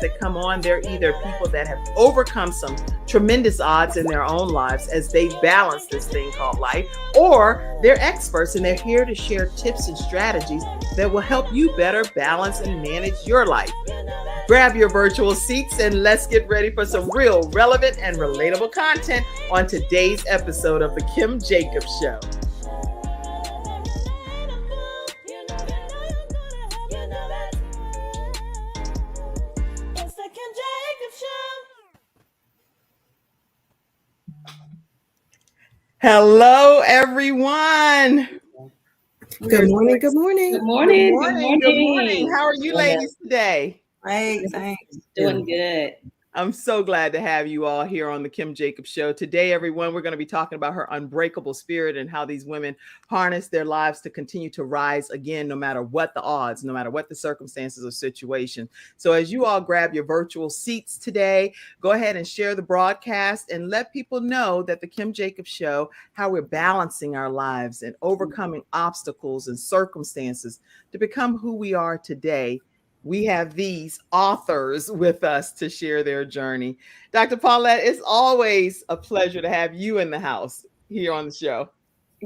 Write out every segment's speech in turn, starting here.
that come on, they're either people that have overcome some tremendous odds in their own lives as they balance this thing called life, or they're experts and they're here to share tips and strategies that will help you better balance and manage your life. Grab your virtual seats and let's get ready for some real, relevant, and relatable content on today's episode of The Kim Jacobs Show. Hello, everyone. Good morning. Good morning. Good morning. Good morning. Good morning. How are you ladies today? Great. Thanks. Doing good. I'm so glad to have you all here on the Kim Jacobs Show. Today, everyone, we're going to be talking about her unbreakable spirit and how these women harness their lives to continue to rise again, no matter what the odds, no matter what the circumstances or situation. So as you all grab your virtual seats today, go ahead and share the broadcast and let people know that the Kim Jacobs Show, how we're balancing our lives and overcoming obstacles and circumstances to become who we are today. We have these authors with us to share their journey. Dr. Paulette, it's always a pleasure to have you in the house here on the show.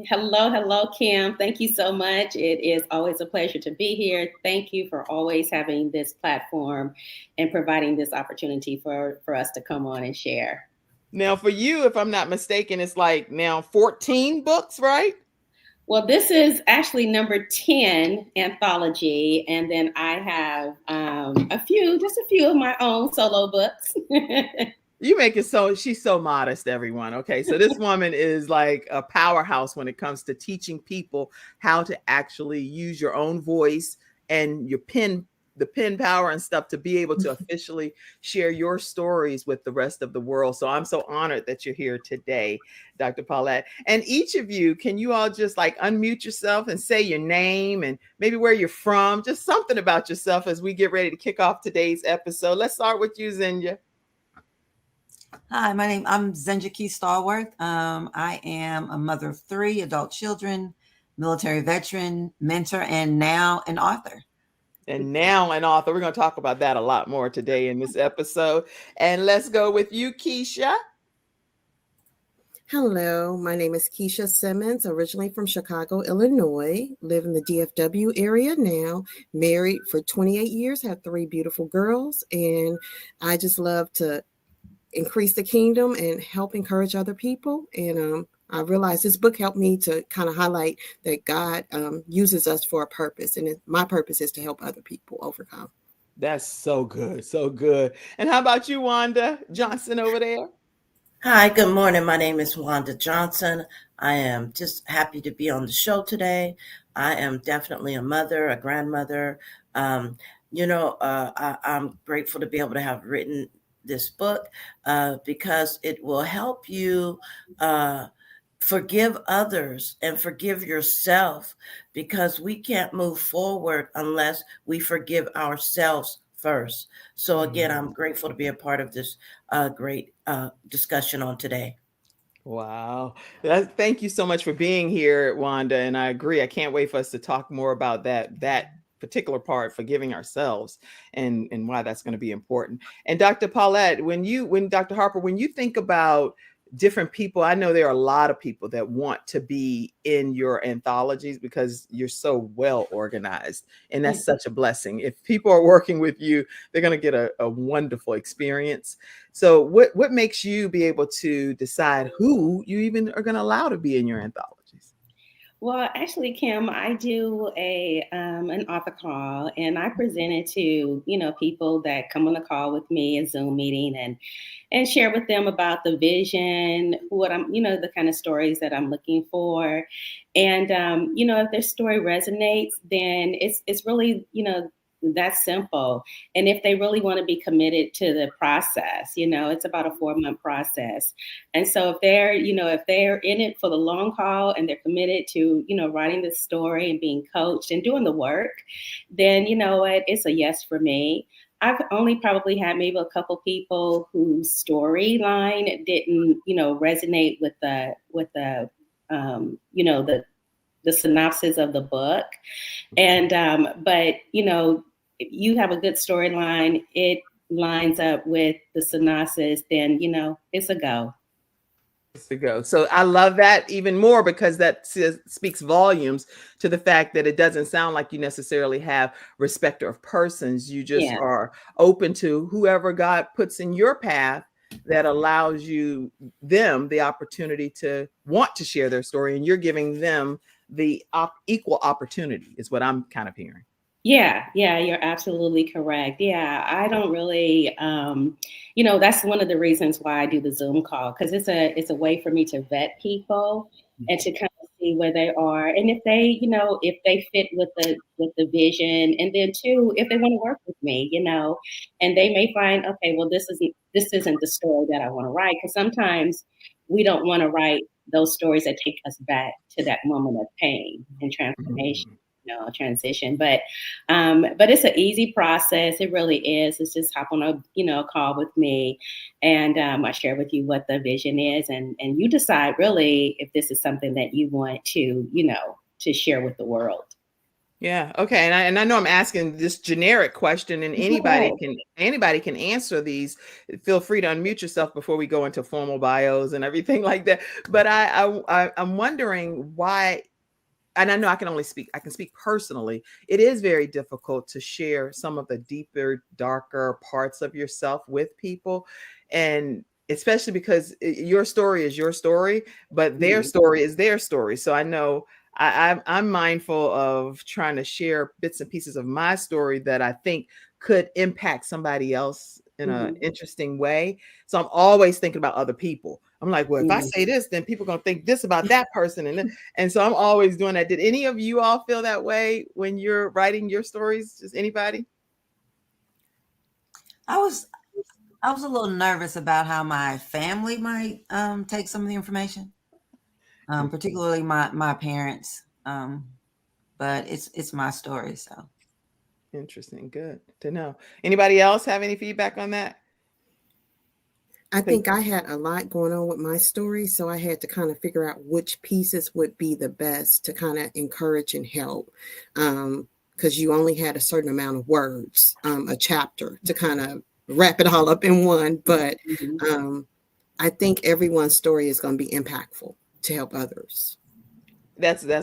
Hello, Kim. Thank you so much. It is always a pleasure to be here. Thank you for always having this platform and providing this opportunity for us to come on and share. Now, for you, if I'm not mistaken, it's like now 14 books, right? Well, this is actually number 10 anthology, and then I have just a few of my own solo books. You make it so, she's so modest, everyone. Okay, so this woman is like a powerhouse when it comes to teaching people how to actually use your own voice and the pen power and stuff to be able to officially share your stories with the rest of the world. So I'm so honored that you're here today, Dr. Paulette. And each of you, can you all just like unmute yourself and say your name and maybe where you're from, just something about yourself as we get ready to kick off today's episode. Let's start with you, Zenja. Hi, I'm Zenja Stallworth. I am a mother of 3 adult children, military veteran, mentor, and now an author. We're going to talk about that a lot more today in this episode. And let's go with you, Keisha. Hello, my name is Keisha Simmons, originally from Chicago, Illinois, live in the DFW area now, married for 28 years, have 3 beautiful girls, and I just love to increase the kingdom and help encourage other people. And I realized this book helped me to kind of highlight that God uses us for a purpose. And my purpose is to help other people overcome. That's so good. So good. And how about you, Wanda Johnson over there? Hi, good morning. My name is Wanda Johnson. I am just happy to be on the show today. I am definitely a mother, a grandmother. I'm grateful to be able to have written this book because it will help you forgive others and forgive yourself, because we can't move forward unless we forgive ourselves first. So again, I'm grateful to be a part of this great discussion on today. Wow. Thank you so much for being here, Wanda. And I agree. I can't wait for us to talk more about that particular part, forgiving ourselves, and why that's going to be important. And Dr. Paulette, Dr. Harper, when you think about different people, I know there are a lot of people that want to be in your anthologies because you're so well organized, and that's such a blessing. If people are working with you, they're going to get a wonderful experience. So what makes you be able to decide who you even are going to allow to be in your anthologies? Well, actually, Kim, I do an author call, and I present it to, people that come on the call with me, a Zoom meeting, and share with them about the vision, what I'm, the kind of stories that I'm looking for. And, if their story resonates, then it's really, that's simple. And if they really want to be committed to the process, it's about a 4-month process. And so if they're in it for the long haul and they're committed to, writing the story and being coached and doing the work, then it's a yes for me. I've only probably had maybe a couple people whose storyline didn't, resonate with the synopsis of the book. And, but, if you have a good storyline, it lines up with the synopsis, then, it's a go. To go. So I love that even more because that speaks volumes to the fact that it doesn't sound like you necessarily have respecter of persons. You just Yeah. are open to whoever God puts in your path that allows them the opportunity to want to share their story, and you're giving them the equal opportunity is what I'm kind of hearing. Yeah, you're absolutely correct. Yeah, I don't really, that's one of the reasons why I do the Zoom call, because it's a way for me to vet people and to kind of see where they are, and if they fit with the vision, and then too, if they want to work with me, and they may find, okay, well, this isn't the story that I want to write, because sometimes we don't want to write those stories that take us back to that moment of pain and transformation. Transition, but it's an easy process. It really is. It's just hop on a call with me, and I share with you what the vision is, and you decide really if this is something that you want to to share with the world. Yeah. Okay. And I know I'm asking this generic question, and anybody can answer these. Feel free to unmute yourself before we go into formal bios and everything like that. But I'm wondering why. And I know I can speak personally. It is very difficult to share some of the deeper, darker parts of yourself with people. And especially because your story is your story, but their story is their story. So I know I'm mindful of trying to share bits and pieces of my story that I think could impact somebody else in an interesting way. So I'm always thinking about other people. I'm like, well, if I say this, then people are going to think this about that person. And so I'm always doing that. Did any of you all feel that way when you're writing your stories? Just anybody? I was a little nervous about how my family might take some of the information, particularly my parents. But it's my story, so. Interesting. Good to know. Anybody else have any feedback on that? I think I had a lot going on with my story, so I had to kind of figure out which pieces would be the best to kind of encourage and help, because you only had a certain amount of words, a chapter, to kind of wrap it all up in one. But I think everyone's story is going to be impactful to help others. That's good,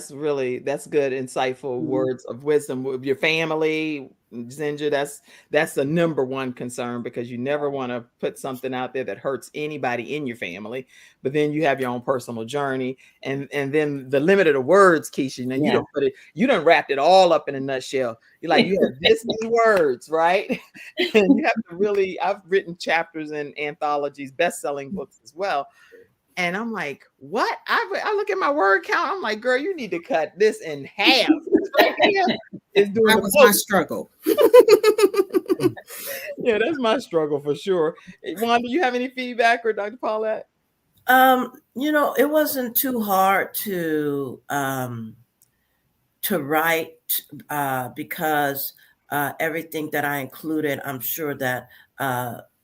insightful words of wisdom with your family, Zenja. That's the number one concern, because you never want to put something out there that hurts anybody in your family. But then you have your own personal journey, and then the limit of the words, Keisha. Now you don't wrapped it all up in a nutshell. You're like, you have this many words, right? And you have to really. I've written chapters in anthologies, best-selling books as well. And I'm like, what? I look at my word count. I'm like, girl, you need to cut this in half. That was my struggle. Yeah, that's my struggle for sure. Wanda, do you have any feedback, or Dr. Paulette? It wasn't too hard to write because everything that I included, I'm sure that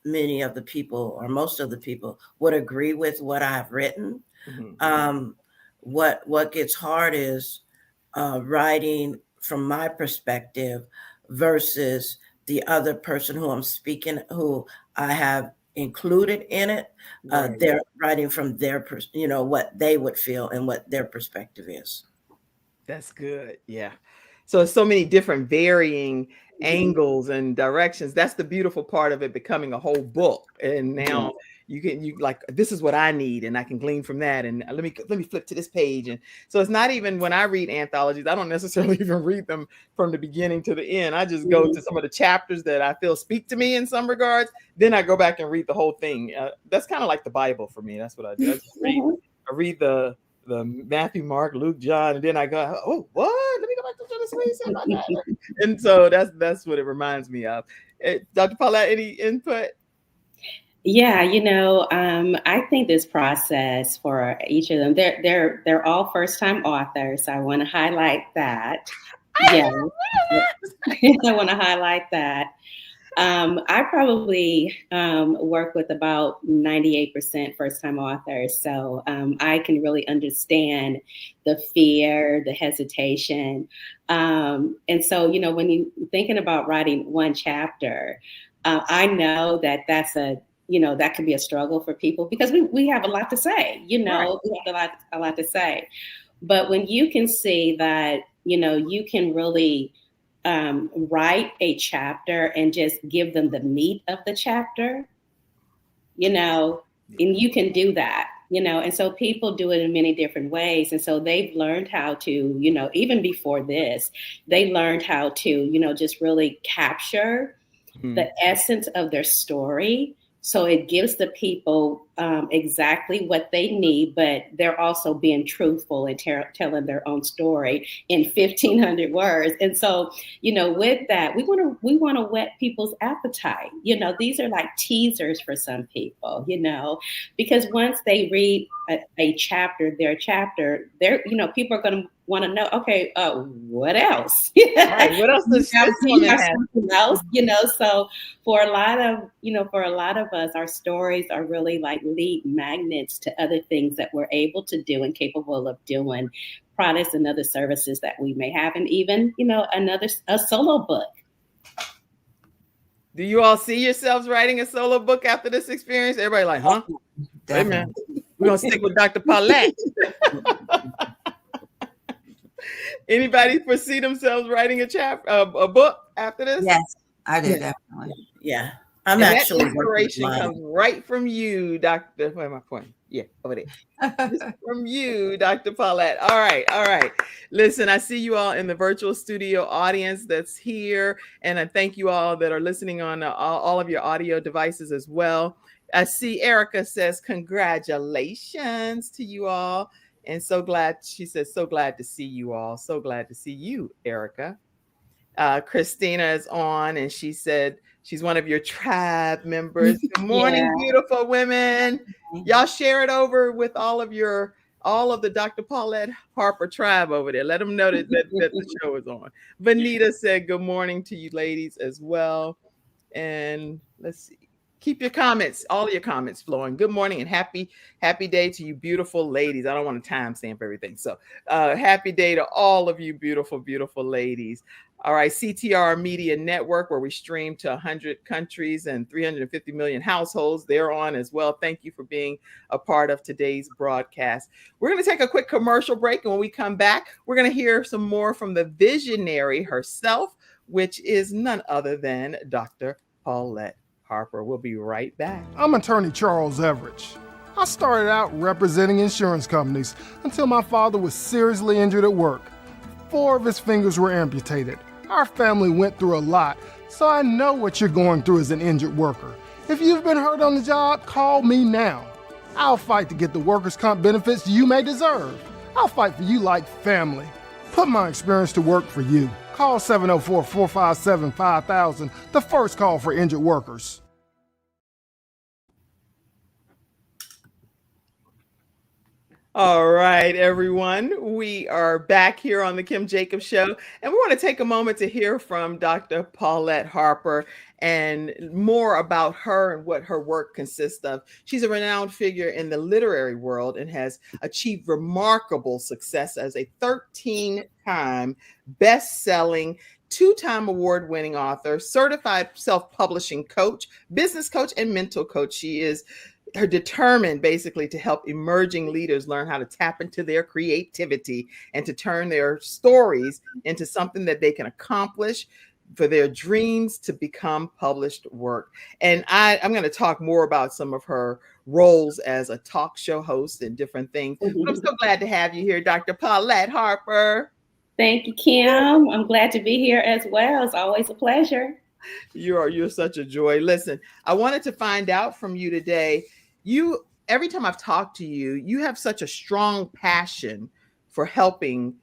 many of the people, or most of the people, would agree with what I've written. What gets hard is writing from my perspective versus the other person who I'm speaking, who I have included in it. Right. They're writing from their, what they would feel and what their perspective is. That's good. Yeah. So it's so many different varying angles and directions. That's the beautiful part of it becoming a whole book. And now you like, this is what I need, and I can glean from that. And let me flip to this page. And so it's not even, when I read anthologies, I don't necessarily even read them from the beginning to the end. I just go to some of the chapters that I feel speak to me in some regards. Then I go back and read the whole thing. That's kind of like the Bible for me. That's what I do. I read the Matthew, Mark, Luke, John, and then I go, oh, what? Let me go back to Genesis. And so that's what it reminds me of. Dr. Paulette, any input? Yeah, I think this process for each of them, they're all first-time authors. So I want to highlight that. I want to highlight that. I probably work with about 98% first-time authors. So I can really understand the fear, the hesitation. And so, when you're thinking about writing one chapter, I know that that's that could be a struggle for people because we have a lot to say, Right. we have a lot to say. But when you can see that, you can really write a chapter and just give them the meat of the chapter, and you can do that, and so people do it in many different ways. And so they've learned how to, even before this, they learned how to, just really capture the essence of their story. So it gives the people exactly what they need, but they're also being truthful and telling their own story in 1,500 words. And so, with that, we want to whet people's appetite. These are like teasers for some people, because once they read a chapter, their chapter, people are going to want to know, okay, what else? Right. What else does this woman have? Something else, So for a lot of us, our stories are really like lead magnets to other things that we're able to do and capable of doing, products and other services that we may have, and even, a solo book. Do you all see yourselves writing a solo book after this experience? Everybody like, huh? Wait a minute. We're going to stick with Dr. Paulette. Anybody foresee themselves writing a book after this? Yes, I do, definitely. Yeah. I'm and actually that inspiration comes right from you, Dr. Where am I pointing? Yeah, over there. From you, Dr. Paulette. All right. Listen, I see you all in the virtual studio audience that's here, and I thank you all that are listening on all of your audio devices as well. I see Erica says congratulations to you all, and so glad. She says so glad to see you all. So glad to see you, Erica. Christina is on, and she said she's one of your tribe members. Good morning, beautiful women. Y'all share it over with all of the Dr. Paulette Harper tribe over there. Let them know that the show is on. Vanita said good morning to you ladies as well. And let's see. Keep your comments, all your comments flowing. Good morning and happy day to you beautiful ladies. I don't want to timestamp everything. So happy day to all of you beautiful, beautiful ladies. All right, CTR Media Network, where we stream to 100 countries and 350 million households. They're on as well. Thank you for being a part of today's broadcast. We're going to take a quick commercial break, and when we come back, we're going to hear some more from the visionary herself, which is none other than Dr. Paulette Harper. We'll be right back. I'm attorney Charles Everidge. I started out representing insurance companies until my father was seriously injured at work. 4 of his fingers were amputated. Our family went through a lot, so I know what you're going through as an injured worker. If you've been hurt on the job, call me now. I'll fight to get the workers' comp benefits you may deserve. I'll fight for you like family. Put my experience to work for you. Call 704-457-5000, the first call for injured workers. All right, everyone. We are back here on the Kim Jacobs Show, and we want to take a moment to hear from Dr. Paulette Harper and more about her and what her work consists of. She's a renowned figure in the literary world and has achieved remarkable success as a 13-time best-selling, 2-time award-winning author, certified self-publishing coach, business coach, and mental coach. She is determined basically to help emerging leaders learn how to tap into their creativity and to turn their stories into something that they can accomplish, for their dreams to become published work. And I'm going to talk more about some of her roles as a talk show host and different things. But I'm so glad to have you here, Dr. Paulette Harper. Thank you, Kim. I'm glad to be here as well. It's always a pleasure. You're such a joy. Listen, I wanted to find out from you today. Every time I've talked to you, you have such a strong passion for helping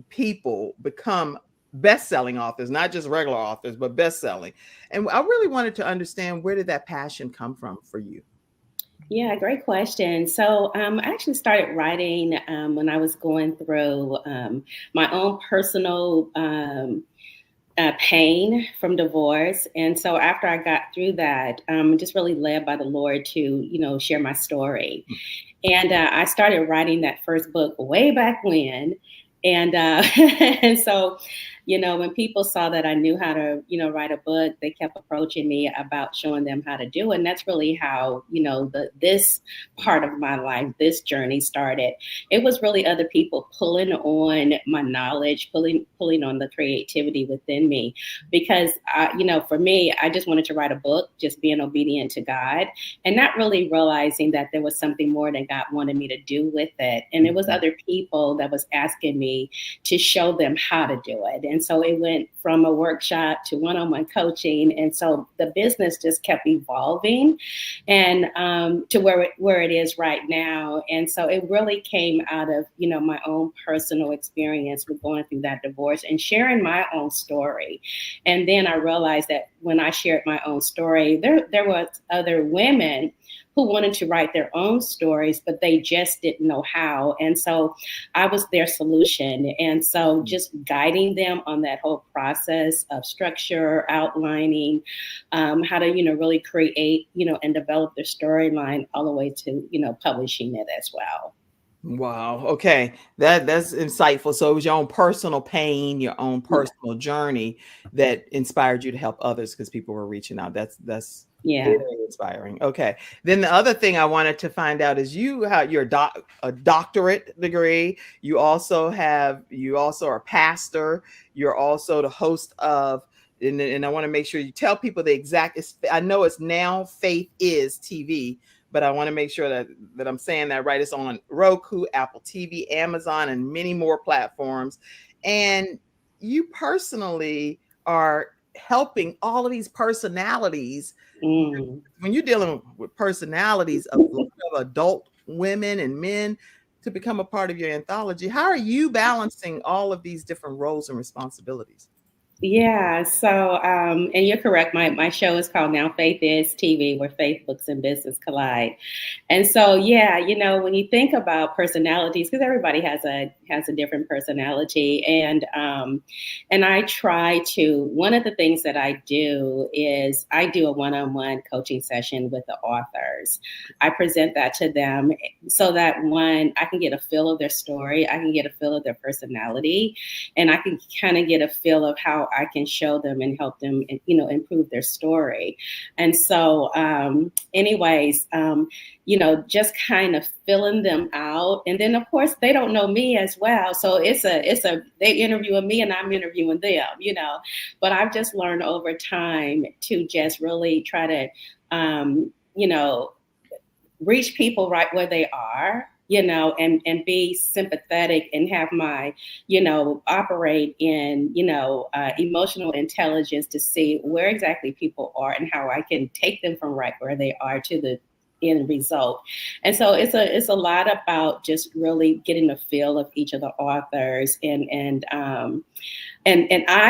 people become best-selling authors, not just regular authors, but best-selling. And I really wanted to understand, where did that passion come from for you? Yeah, great question. So I actually started writing when I was going through my own personal pain from divorce. And so after I got through that, just really led by the Lord to, share my story. And I started writing that first book way back when. And and so when people saw that I knew how to, write a book, they kept approaching me about showing them how to do it. And that's really how, this part of my life, this journey started. It was really other people pulling on my knowledge, pulling on the creativity within me. Because, for me, I just wanted to write a book, just being obedient to God, and not really realizing that there was something more that God wanted me to do with it. And it was other people that was asking me to show them how to do it. And so it went from a workshop to one-on-one coaching. And so the business just kept evolving and to where it is right now. And so it really came out of, my own personal experience with going through that divorce and sharing my own story. And then I realized that when I shared my own story, there was other women who wanted to write their own stories, but they just didn't know how. And so I was their solution. And so just guiding them on that whole process of structure, outlining, how to, really create, and develop their storyline all the way to, publishing it as well. Wow. Okay. That's insightful. So it was your own personal pain, your own personal journey that inspired you to help others because people were reaching out. That's very inspiring. Okay. Then the other thing I wanted to find out is you have your a doctorate degree. You also are a pastor. You're also the host of, and I want to make sure you tell people the exact, I know it's Now Faith Is TV, but I want to make sure that I'm saying that right. It's on Roku, Apple TV, Amazon, and many more platforms. And you personally are helping all of these personalities. When you're dealing with personalities of adult women and men to become a part of your anthology, how are you balancing all of these different roles and responsibilities? Yeah. So, and you're correct. My show is called Now Faith Is TV, where faith, books, and business collide. And so, when you think about personalities, because everybody has a different personality, and I try to. One of the things that I do is I do a one-on-one coaching session with the authors. I present that to them so that I can get a feel of their story, I can get a feel of their personality, and I can kind of get a feel of how I can show them and help them, improve their story. And so, just kind of filling them out. And then, of course, they don't know me as well. So they interviewing me and I'm interviewing them, but I've just learned over time to just really try to, reach people right where they are, and be sympathetic and have my, operate in, emotional intelligence to see where exactly people are and how I can take them from right where they are to the end result. And so it's a lot about just really getting a feel of each of the authors and I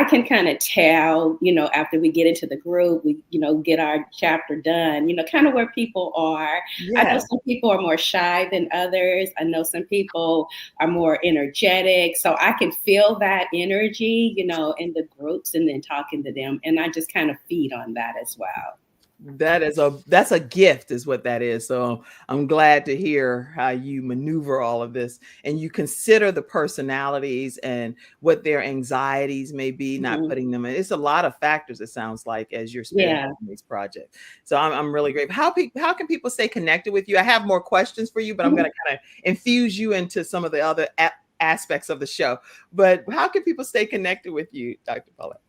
can kind of tell, after we get into the group, we, get our chapter done, kind of where people are. Yeah. I know some people are more shy than others. I know some people are more energetic. So I can feel that energy, in the groups and then talking to them. And I just kind of feed on that as well. That's a gift is what that is. So I'm glad to hear how you maneuver all of this and you consider the personalities and what their anxieties may be, not putting them in. It's a lot of factors, it sounds like, as you're spearheading this project. So I'm really grateful. How can people stay connected with you? I have more questions for you, but I'm going to kind of infuse you into some of the other aspects of the show. But how can people stay connected with you, Dr. Paulette?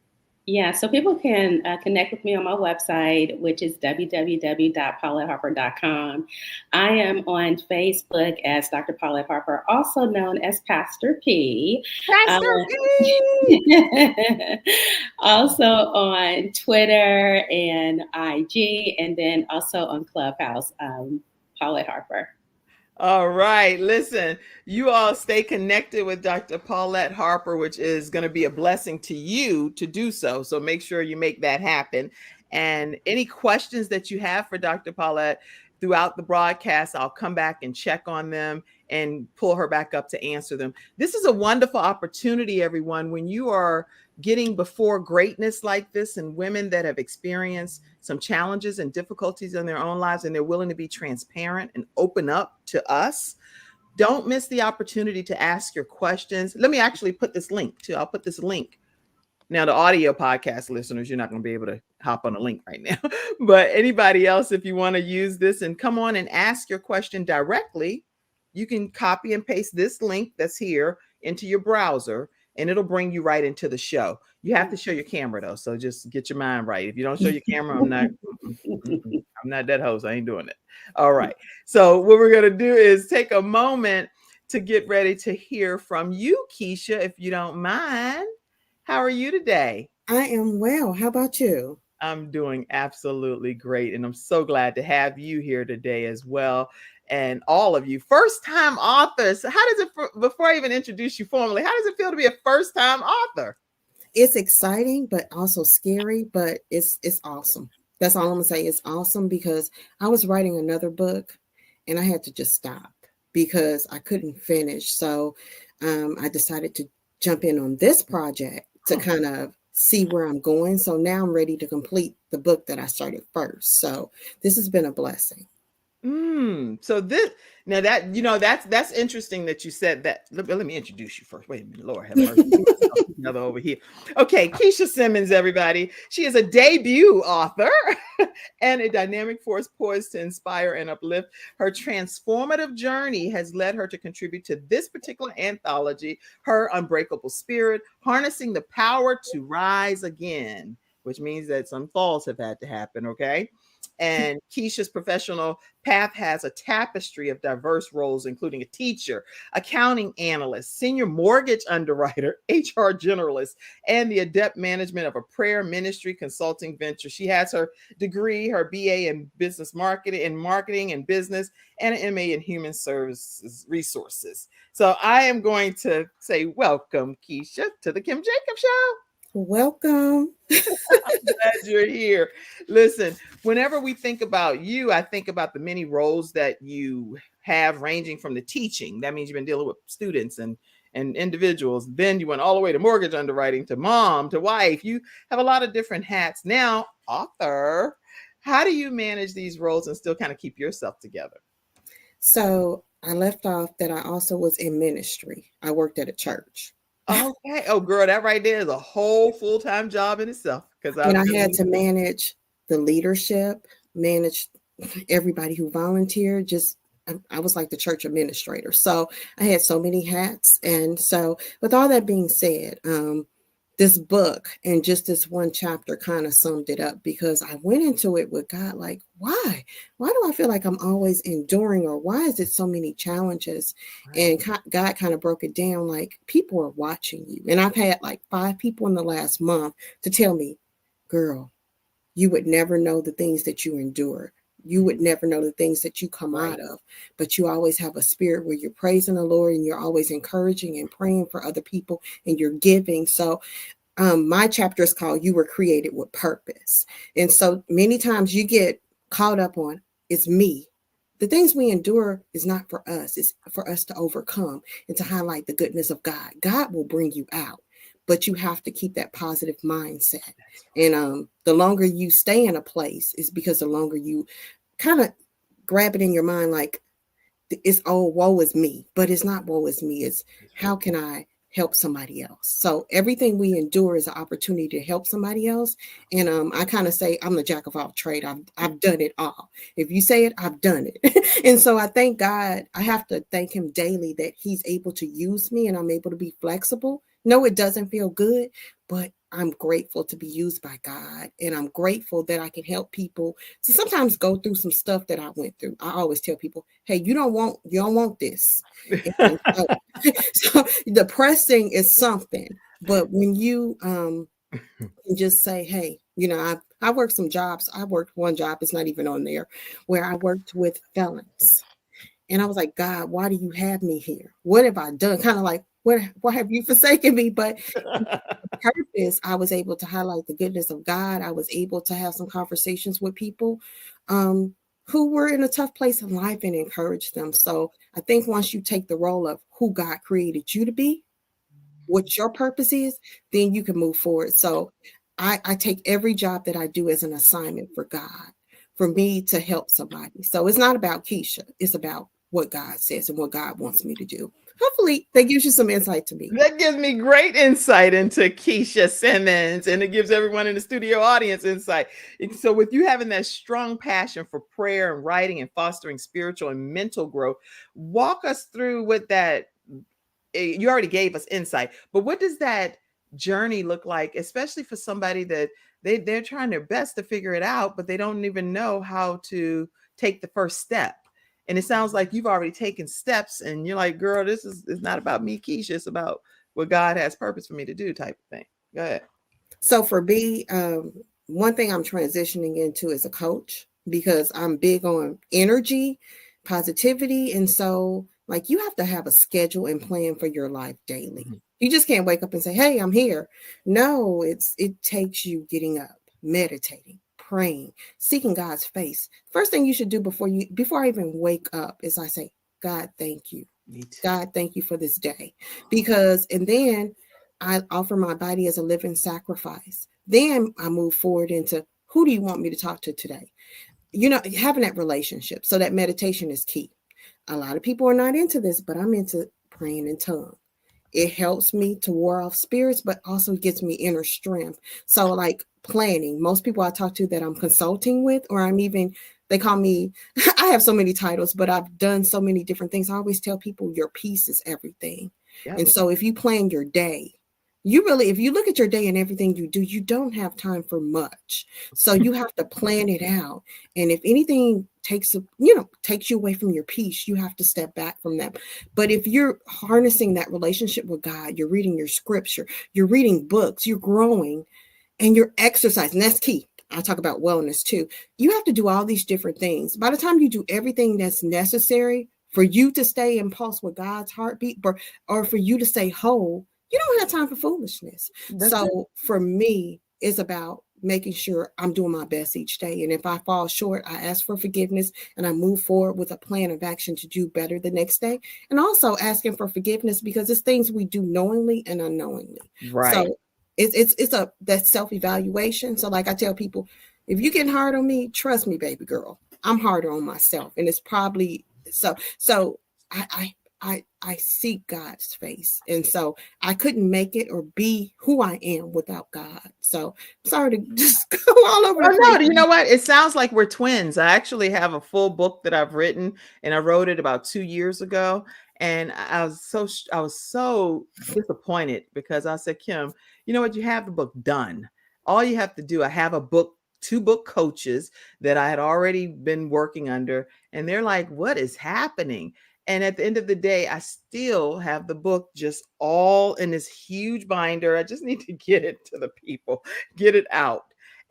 Yeah, so people can connect with me on my website, which is www.pauletteharper.com. I am on Facebook as Dr. Paulette Harper, also known as Pastor P. Pastor P! Also on Twitter and IG, and then also on Clubhouse, Paulette Harper. All right. Listen, you all stay connected with Dr. Paulette Harper, which is going to be a blessing to you to do so. So make sure you make that happen. And any questions that you have for Dr. Paulette throughout the broadcast, I'll come back and check on them and pull her back up to answer them. This is a wonderful opportunity, everyone, when you are getting before greatness like this and women that have experienced some challenges and difficulties in their own lives and they're willing to be transparent and open up to us. Don't miss the opportunity to ask your questions. Let me actually put this link too. I'll put this link Now, the audio podcast listeners, you're not going to be able to hop on a link right now. But anybody else, if you want to use this and come on and ask your question directly, you can copy and paste this link that's here into your browser, and it'll bring you right into the show. You have to show your camera, though, so just get your mind right. If you don't show your camera, I'm not that host. I ain't doing it. All right. So what we're going to do is take a moment to get ready to hear from you, Keisha, if you don't mind. How are you today? I am well. How about you? I'm doing absolutely great. And I'm so glad to have you here today as well. And all of you first-time authors. How does it, before I even introduce you formally, how does it feel to be a first-time author? It's exciting, but also scary, but it's awesome. That's all I'm gonna say. It's awesome because I was writing another book and I had to just stop because I couldn't finish. So I decided to jump in on this project to kind of see where I'm going. So now I'm ready to complete the book that I started first. So this has been a blessing. So this, now that, you know, that's interesting that you said that. Let me introduce you first. Wait a minute, Lord have mercy. Another over here. Okay, Keisha Simmons, everybody. She is a debut author and a dynamic force poised to inspire and uplift. Her transformative journey has led her to contribute to this particular anthology, her Unbreakable Spirit, harnessing the power to rise again, which means that some falls have had to happen, okay? And Keisha's professional path has a tapestry of diverse roles, including a teacher, accounting analyst, senior mortgage underwriter, HR generalist, and the adept management of a prayer ministry consulting venture. She has her degree, her BA in business marketing and business, and an MA in human services resources. So I am going to say welcome, Keisha, to the Kim Jacobs Show. Welcome. I'm glad you're here. Listen, whenever we think about you, I think about the many roles that you have, ranging from the teaching. That means you've been dealing with students and individuals. Then you went all the way to mortgage underwriting, to mom, to wife. You have a lot of different hats. Now, author. How do you manage these roles and still kind of keep yourself together? So I left off that I also was in ministry. I worked at a church. Okay. Oh, girl, that right there is a whole full-time job in itself. And I had to manage the leadership, manage everybody who volunteered. I was like the church administrator. So I had so many hats. And so with all that being said, this book and just this one chapter kind of summed it up, because I went into it with God, like, why do I feel like I'm always enduring, or why is it so many challenges? Right. And God kind of broke it down, like, people are watching you. And I've had like 5 people in the last month to tell me, girl, you would never know the things that you endure. You would never know the things that you come out of, but you always have a spirit where you're praising the Lord and you're always encouraging and praying for other people and you're giving. So my chapter is called You Were Created with Purpose. And so many times you get caught up on, it's me. The things we endure is not for us. It's for us to overcome and to highlight the goodness of God. God will bring you out, but you have to keep that positive mindset. And the longer you stay in a place is because the longer you kind of grab it in your mind, like, it's, oh, woe is me, but it's not woe is me. It's how can I help somebody else? So everything we endure is an opportunity to help somebody else. And I kind of say I'm the jack of all trade. I've done it all. If you say it, I've done it. And so I thank God. I have to thank him daily that he's able to use me and I'm able to be flexible. No, it doesn't feel good, but I'm grateful to be used by God. And I'm grateful that I can help people to sometimes go through some stuff that I went through. I always tell people, hey, you don't want this. So depressing is something, but when you just say, hey, you know, I worked some jobs. I worked one job, it's not even on there, where I worked with felons. And I was like, God, why do you have me here? What have I done? Kind of like, why have you forsaken me? But purpose, I was able to highlight the goodness of God. I was able to have some conversations with people who were in a tough place in life and encourage them. So I think once you take the role of who God created you to be, what your purpose is, then you can move forward. So I take every job that I do as an assignment for God, for me to help somebody. So it's not about Keisha. It's about what God says and what God wants me to do. hopefully that gives you some insight to me. That gives me great insight into Keisha Simmons, and it gives everyone in the studio audience insight. So with you having that strong passion for prayer and writing and fostering spiritual and mental growth, walk us through what that, you already gave us insight, but what does that journey look like, especially for somebody that they're trying their best to figure it out, but they don't even know how to take the first step. And it sounds like you've already taken steps and you're like, girl, this is it's not about me, Keisha. It's about what God has purpose for me to do type of thing. Go ahead. So for me, one thing I'm transitioning into is a coach because I'm big on energy, positivity. And so like you have to have a schedule and plan for your life daily. Mm-hmm. You just can't wake up and say, hey, I'm here. No, it takes you getting up, meditating, praying, seeking God's face. First thing you should do before I even wake up is I say, God, thank you. God, thank you for this day. And then I offer my body as a living sacrifice. Then I move forward into who do you want me to talk to today? Having that relationship. So that meditation is key. A lot of people are not into this, but I'm into praying in tongues. It helps me to ward off spirits, but also gives me inner strength. So like planning, most people I talk to that I'm consulting with, or they call me, I have so many titles, but I've done so many different things. I always tell people your peace is everything. Yep. And so if you plan your day, if you look at your day and everything you do, you don't have time for much. So you have to plan it out. And if anything takes you away from your peace, you have to step back from that. But if you're harnessing that relationship with God, you're reading your scripture, you're reading books, you're growing, and you're exercising, that's key. I talk about wellness too. You have to do all these different things. By the time you do everything that's necessary for you to stay in pulse with God's heartbeat, or for you to stay whole, you don't have time for foolishness. For me, it's about making sure I'm doing my best each day. And if I fall short, I ask for forgiveness and I move forward with a plan of action to do better the next day. And also asking for forgiveness because it's things we do knowingly and unknowingly. Right. So it's that self-evaluation. So like I tell people, if you're getting hard on me, trust me, baby girl, I'm harder on myself. And it's probably so I seek God's face. And so I couldn't make it or be who I am without God. So I'm sorry to just go all over. No, you know what? It sounds like we're twins. I actually have a full book that I've written, and I wrote it about 2 years ago. And I was so disappointed because I said, Kim, you know what? You have the book done. All you have to do, I have two book coaches that I had already been working under, and they're like, what is happening? And at the end of the day, I still have the book just all in this huge binder. I just need to get it to the people, get it out.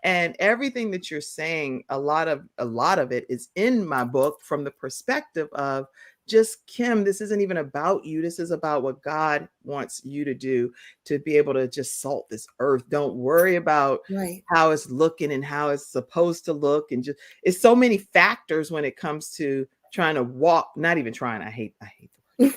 And everything that you're saying, a lot of it is in my book from the perspective of just, Kim, this isn't even about you. This is about what God wants you to do to be able to just salt this earth. Don't worry about how it's looking and how it's supposed to look. And just, it's so many factors when it comes to trying to walk, not even trying. I hate the word.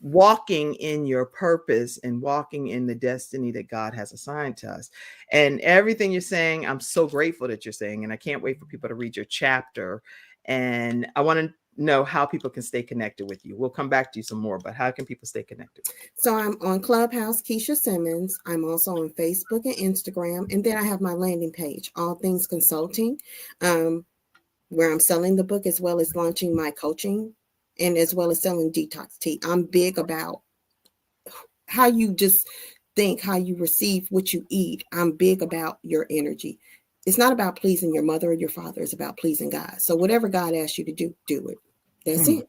Walking in your purpose and walking in the destiny that God has assigned to us. And everything you're saying, I'm so grateful that you're saying, and I can't wait for people to read your chapter. And I want to know how people can stay connected with you. We'll come back to you some more, but how can people stay connected? So I'm on Clubhouse, Keisha Simmons. I'm also on Facebook and Instagram. And then I have my landing page, All Things Consulting, where I'm selling the book as well as launching my coaching and as well as selling detox tea. I'm big about how you just think, how you receive what you eat. I'm big about your energy. It's not about pleasing your mother or your father. It's about pleasing God. So whatever God asks you to do, do it. That's it.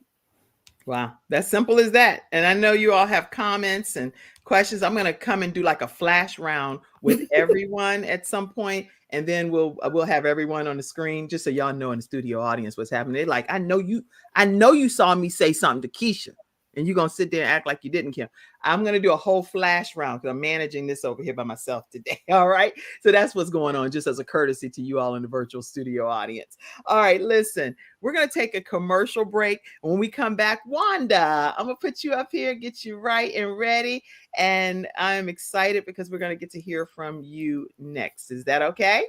Wow. That's simple as that. And I know you all have comments and questions. I'm going to come and do like a flash round with everyone at some point. And then we'll have everyone on the screen just so y'all know in the studio audience what's happening. They're like, I know you saw me say something to Keisha, and you're going to sit there and act like you didn't, Kim. I'm going to do a whole flash round because I'm managing this over here by myself today. All right. So that's what's going on, just as a courtesy to you all in the virtual studio audience. All right. Listen, we're going to take a commercial break. When we come back, Wanda, I'm going to put you up here, get you right and ready. And I'm excited because we're going to get to hear from you next. Is that okay?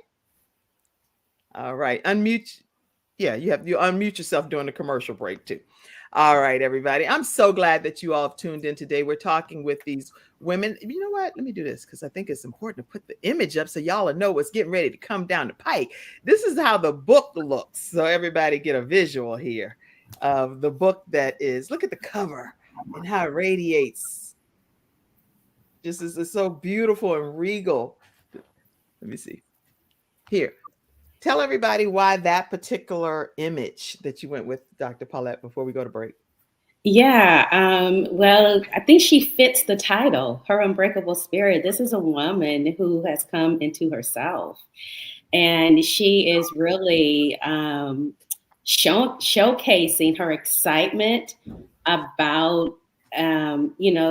All right. Unmute. Yeah, you unmute yourself during the commercial break too. All right, everybody. I'm so glad that you all have tuned in today. We're talking with these women. You know what? Let me do this because I think it's important to put the image up so y'all will know what's getting ready to come down the pike. This is how the book looks. So everybody get a visual here of the book that is, look at the cover and how it radiates. Just is so beautiful and regal. Let me see. Here. Tell everybody why that particular image that you went with, Dr. Paulette, before we go to break. Yeah, well, I think she fits the title, Her Unbreakable Spirit. This is a woman who has come into herself, and she is really showcasing her excitement about,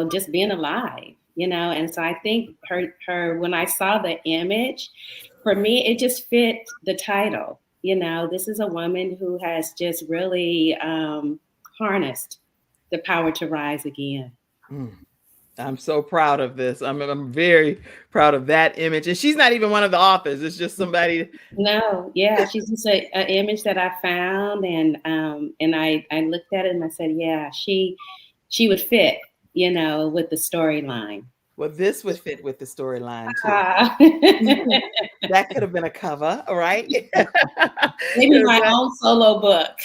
just being alive, And so I think her when I saw the image, for me, it just fit the title. This is a woman who has just really harnessed the power to rise again. I'm so proud of this. I'm very proud of that image. And she's not even one of the authors. It's just somebody. No, yeah, she's just an image that I found, and I looked at it and I said, yeah, she would fit, with the storyline. Well, this would fit with the storyline too. Ah. That could have been a cover, right? Maybe my own solo book.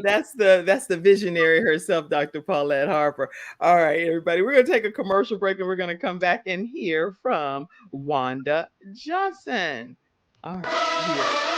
That's the visionary herself, Dr. Paulette Harper. All right, everybody, we're going to take a commercial break and we're going to come back and hear from Wanda Johnson. All right.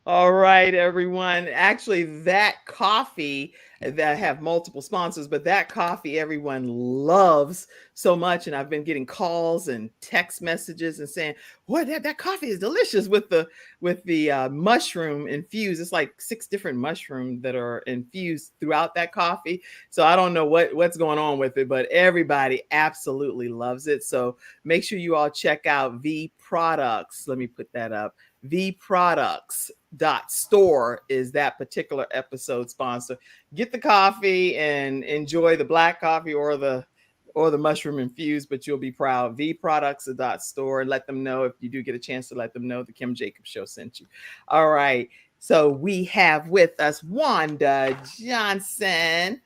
All right, everyone. Actually, that coffee that have multiple sponsors, but that coffee everyone loves so much. And I've been getting calls and text messages and saying, "What that coffee is delicious with the mushroom infused." It's like 6 different mushrooms that are infused throughout that coffee. So I don't know what's going on with it, but everybody absolutely loves it. So make sure you all check out V Products. Let me put that up. vproducts.store is that particular episode sponsor. Get the coffee and enjoy the black coffee or the mushroom infused, but you'll be proud. vproducts.store, and let them know, if you do get a chance, to let them know the Kim Jacobs Show sent you. All right, so we have with us Wanda Johnson.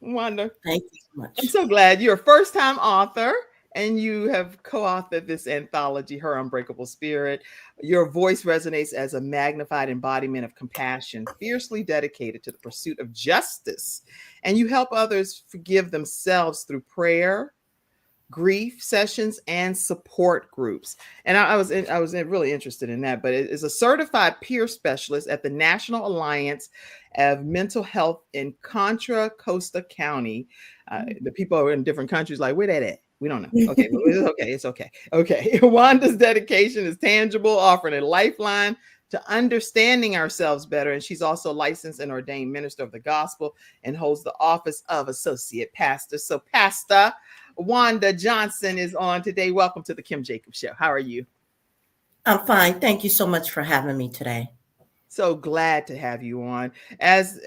Wanda, thank you so much. I'm so glad you're a first-time author. And you have co-authored this anthology, Her Unbreakable Spirit. Your voice resonates as a magnified embodiment of compassion, fiercely dedicated to the pursuit of justice. And you help others forgive themselves through prayer, grief sessions, and support groups. And I was really interested in that. But it is a certified peer specialist at the National Alliance of Mental Health in Contra Costa County. The people are in different countries, like, where that at? We don't know. Okay, it's okay. Okay. Wanda's dedication is tangible, offering a lifeline to understanding ourselves better. And she's also licensed and ordained minister of the gospel and holds the office of associate pastor. So Pastor Wanda Johnson is on today. Welcome to the Kim Jacobs Show. How are you? I'm fine. Thank you so much for having me today. So glad to have you on. As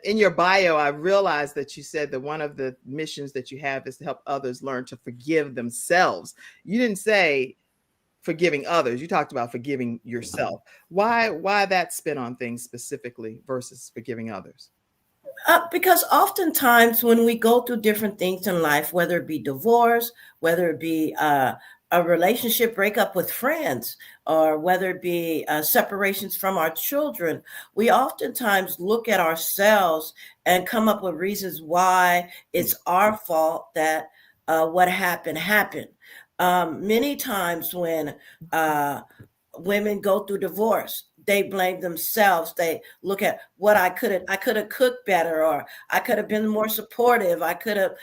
in your bio, I realized that you said that one of the missions that you have is to help others learn to forgive themselves. You didn't say forgiving others. You talked about forgiving yourself. Why that spin on things specifically versus forgiving others? Because oftentimes when we go through different things in life, whether it be divorce, whether it be a relationship breakup with friends, or whether it be separations from our children, we oftentimes look at ourselves and come up with reasons why it's our fault that what happened. Many times when women go through divorce, they blame themselves. They look at what I could have cooked better, or I could have been more supportive. I could have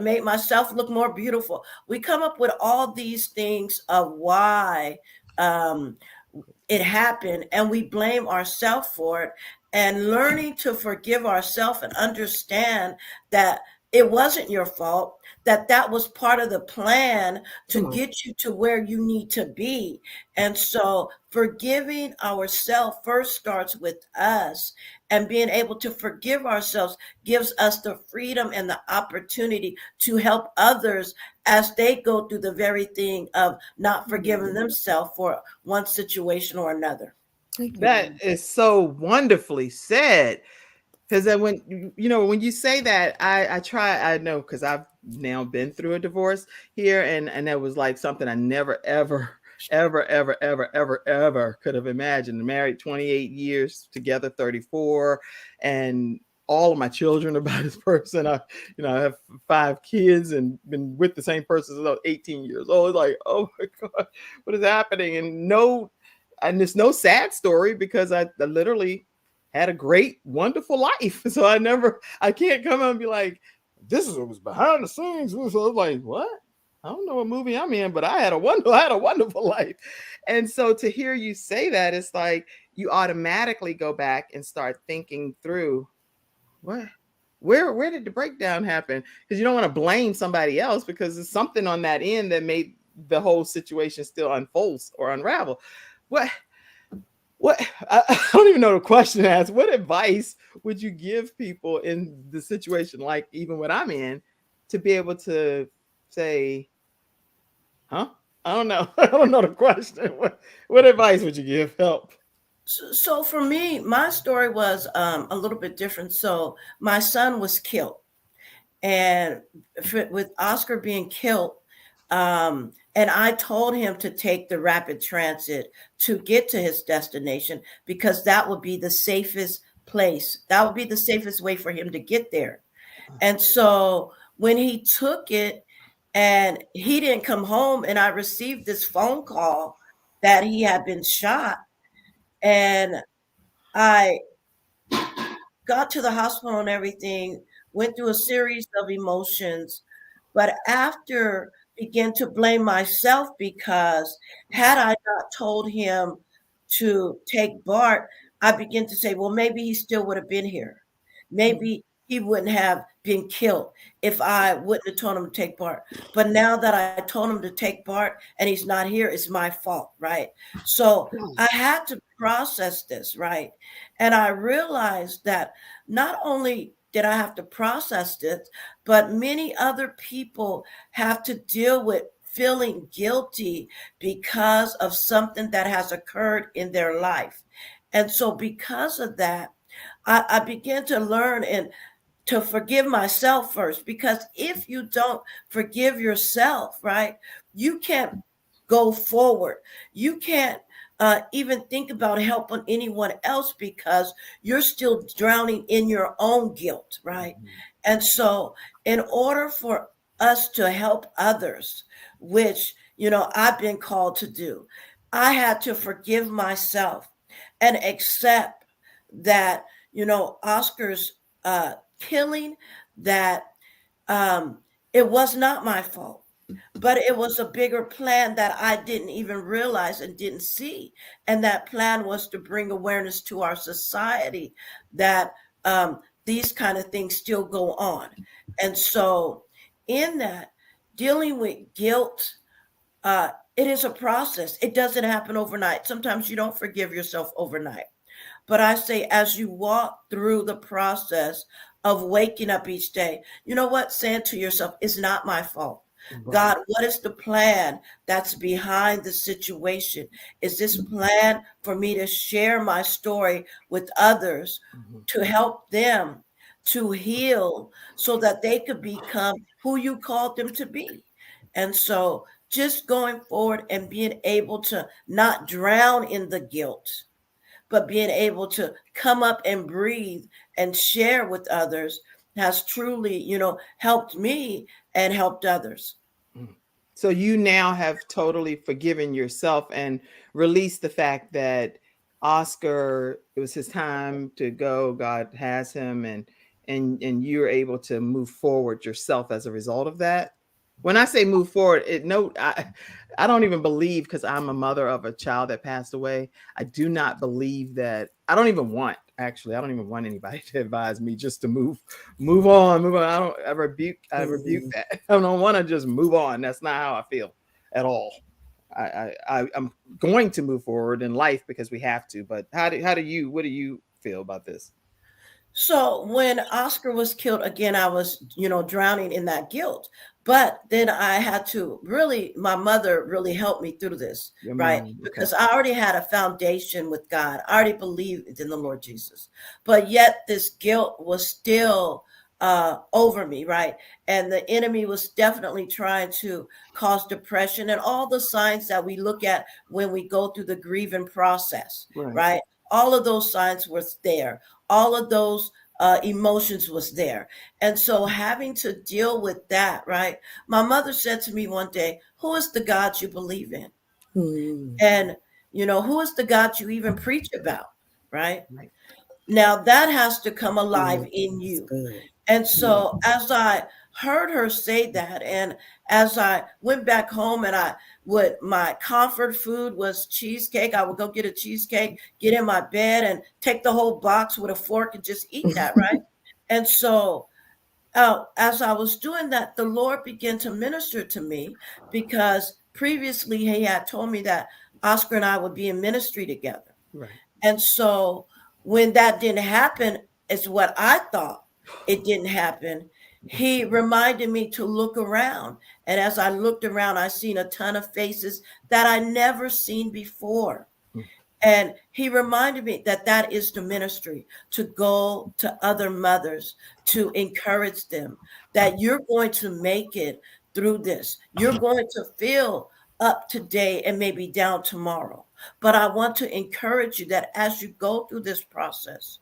made myself look more beautiful. We come up with all these things of why it happened, and we blame ourselves for it, and learning to forgive ourselves and understand that it wasn't your fault, that was part of the plan to get you to where you need to be. And so forgiving ourselves first starts with us, and being able to forgive ourselves gives us the freedom and the opportunity to help others as they go through the very thing of not forgiving themselves for one situation or another. That is so wonderfully said. Because then when you say that, I know, because I've now been through a divorce here, and that was like something I never ever could have imagined. Married 28 years, together 34, and all of my children are by this person. I have 5 kids and been with the same person since I was 18 years old. It's like, oh my God, what is happening? And there's no sad story, because I literally had a great, wonderful life. So I can't come out and be like, this is what was behind the scenes. So I was like, what? I don't know what movie I'm in, but I had a wonderful life. And so to hear you say that, it's like you automatically go back and start thinking through, where did the breakdown happen? Because you don't want to blame somebody else, because it's something on that end that made the whole situation still unfold or unravel. I don't even know the question to ask. What advice would you give people in the situation, like even what I'm in, to be able to say, I don't know. I don't know the question. What advice would you give? Help. So for me, my story was a little bit different. So my son was killed, and with Oscar being killed, and I told him to take the rapid transit to get to his destination, because that would be the safest place. That would be the safest way for him to get there. And so when he took it and he didn't come home, and I received this phone call that he had been shot, and I got to the hospital and everything, went through a series of emotions, but after began to blame myself, because had I not told him to take Bart, I began to say, well, maybe he still would have been here. Maybe he wouldn't have been killed if I wouldn't have told him to take Bart. But now that I told him to take Bart and he's not here, it's my fault, right? So I had to process this, right? And I realized that not only did I have to process this, but many other people have to deal with feeling guilty because of something that has occurred in their life. And so because of that, I began to learn and to forgive myself first, because if you don't forgive yourself, right, you can't go forward. You can't even think about helping anyone else, because you're still drowning in your own guilt, right? And so in order for us to help others, which, I've been called to do, I had to forgive myself and accept that, Oscar's killing, that it was not my fault, but it was a bigger plan that I didn't even realize and didn't see. And that plan was to bring awareness to our society that these kind of things still go on. And so in that, dealing with guilt, it is a process. It doesn't happen overnight. Sometimes you don't forgive yourself overnight. But I say, as you walk through the process of waking up each day, you know what? Saying to yourself, it's not my fault. Right. God, what is the plan that's behind the situation? Is this plan for me to share my story with others, to help them to heal so that they could become who you called them to be? And so just going forward and being able to not drown in the guilt, but being able to come up and breathe and share with others has truly, helped me and helped others. So you now have totally forgiven yourself and released the fact that Oscar, it was his time to go. God has him, and you're able to move forward yourself as a result of that. When I say move forward, I don't even believe, because I'm a mother of a child that passed away. I do not believe that. I don't even want anybody to advise me just to move on. I rebuke that. I don't want to just move on. That's not how I feel at all. I'm going to move forward in life because we have to. But what do you feel about this? So when Oscar was killed again, I was, drowning in that guilt. But then I had to my mother really helped me through this, right? Okay. Because I already had a foundation with God. I already believed in the Lord Jesus. But yet this guilt was still over me, right? And the enemy was definitely trying to cause depression and all the signs that we look at when we go through the grieving process, right? All of those signs were there. All of those emotions was there. And so having to deal with that, right? My mother said to me one day, who is the God you believe in? And, who is the God you even preach about, right? Now that has to come alive in you. And so as I heard her say that, and as I went back home and my comfort food was cheesecake, I would go get a cheesecake, get in my bed and take the whole box with a fork and just eat that, right? And so as I was doing that, the Lord began to minister to me, because previously he had told me that Oscar and I would be in ministry together. Right. And so when that didn't happen, is what I thought, it didn't happen. He reminded me to look around. And as I looked around, I seen a ton of faces that I never seen before. And he reminded me that is the ministry, to go to other mothers, to encourage them that you're going to make it through this. You're going to feel up today and maybe down tomorrow. But I want to encourage you that as you go through this process,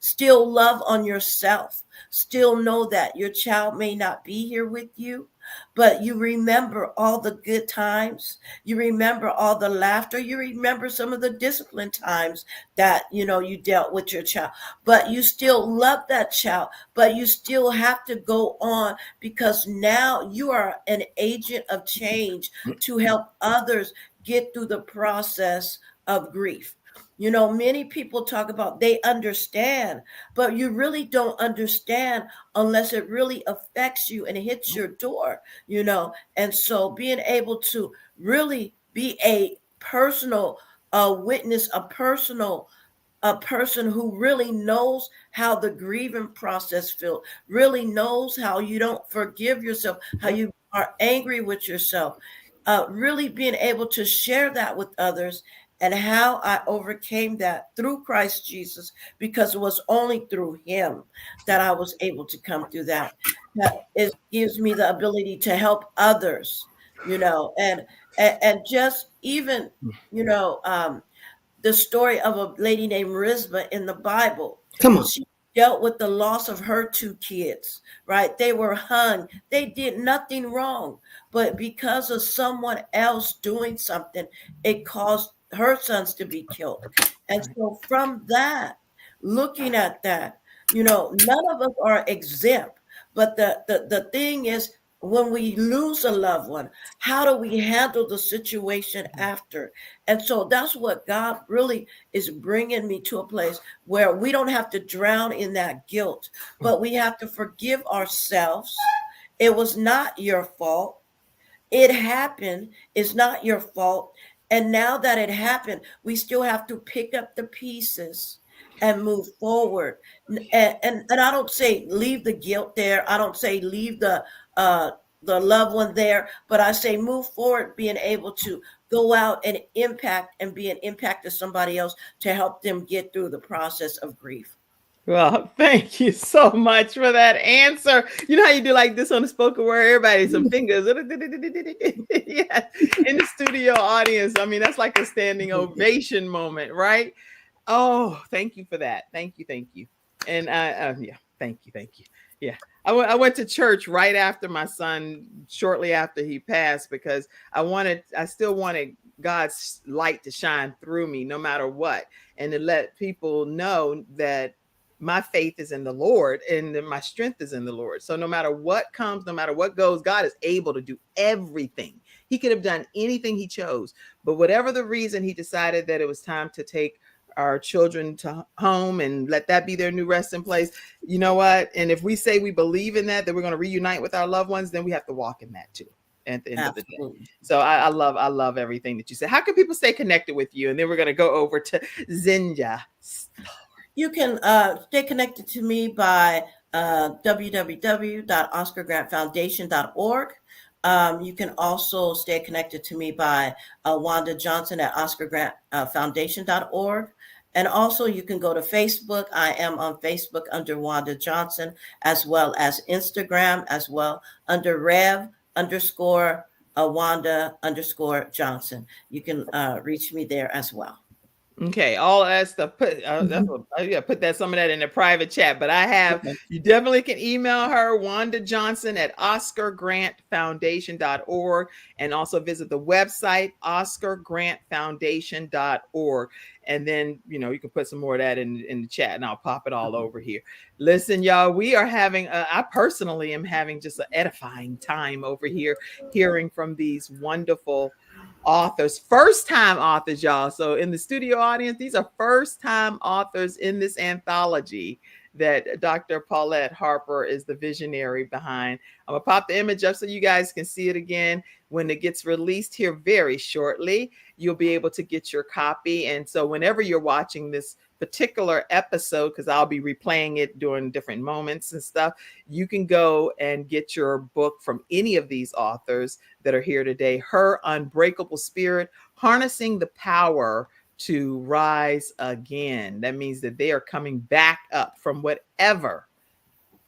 still love on yourself. Still know that your child may not be here with you, but you remember all the good times. You remember all the laughter. You remember some of the discipline times that, you dealt with your child, but you still love that child, but you still have to go on, because now you are an agent of change to help others get through the process of grief. Many people talk about they understand, but you really don't understand unless it really affects you and hits your door, And so being able to really be a personal witness, a person who really knows how the grieving process feels, really knows how you don't forgive yourself, how you are angry with yourself, really being able to share that with others, and how I overcame that through Christ Jesus, because it was only through him that I was able to come through that. It gives me the ability to help others, and just even, the story of a lady named Rizbah in the Bible. Come on. She dealt with the loss of her 2 kids, right? They were hung. They did nothing wrong, but because of someone else doing something, it caused her sons to be killed. And so from that, looking at that, none of us are exempt. But the thing is, when we lose a loved one, how do we handle the situation after? And so that's what God really is bringing me to, a place where we don't have to drown in that guilt, but we have to forgive ourselves. It was not your fault. It happened. It's not your fault. And now that it happened, we still have to pick up the pieces and move forward. And I don't say leave the guilt there. I don't say leave the loved one there, but I say move forward, being able to go out and impact and be an impact to somebody else, to help them get through the process of grief. Well, thank you so much for that answer. You know how you do like this on the spoken word? Everybody, some fingers. Yeah, in the studio audience. I mean, that's like a standing ovation moment, right? Oh, thank you for that. Thank you. And yeah, thank you. Yeah, I went to church right after my son, shortly after he passed, because I still wanted God's light to shine through me no matter what, and to let people know that my faith is in the Lord and then my strength is in the Lord. So no matter what comes, no matter what goes, God is able to do everything. He could have done anything he chose, but whatever the reason, he decided that it was time to take our children to home and let that be their new resting place. You know what? And if we say we believe in that we're going to reunite with our loved ones, then we have to walk in that too at the end Absolutely. of the day. So I love everything that you said. How can people stay connected with you? And then we're going to go over to Zenja. You can stay connected to me by www.oscargrantfoundation.org. You can also stay connected to me by Wanda Johnson at oscargrantfoundation.org. And also you can go to Facebook. I am on Facebook under Wanda Johnson, as well as Instagram, as well under Rev_Wanda_Johnson. You can reach me there as well. Okay, all that stuff. Put put some of that in the private chat. But you definitely can email her, Wanda Johnson at OscarGrantFoundation.org, and also visit the website OscarGrantFoundation.org. And then you can put some more of that in the chat, and I'll pop it all over here. Listen, y'all, we are having. I personally am having just an edifying time over here, hearing from these wonderful authors, first-time authors, y'all. So in the studio audience, these are first-time authors in this anthology that Dr. Paulette Harper is the visionary behind. I'm gonna pop the image up so you guys can see it again. When it gets released here very shortly, you'll be able to get your copy. And so whenever you're watching this particular episode, because I'll be replaying it during different moments and stuff, you can go and get your book from any of these authors that are here today. Her Unbreakable Spirit, Harnessing the Power to Rise Again. That means that they are coming back up from whatever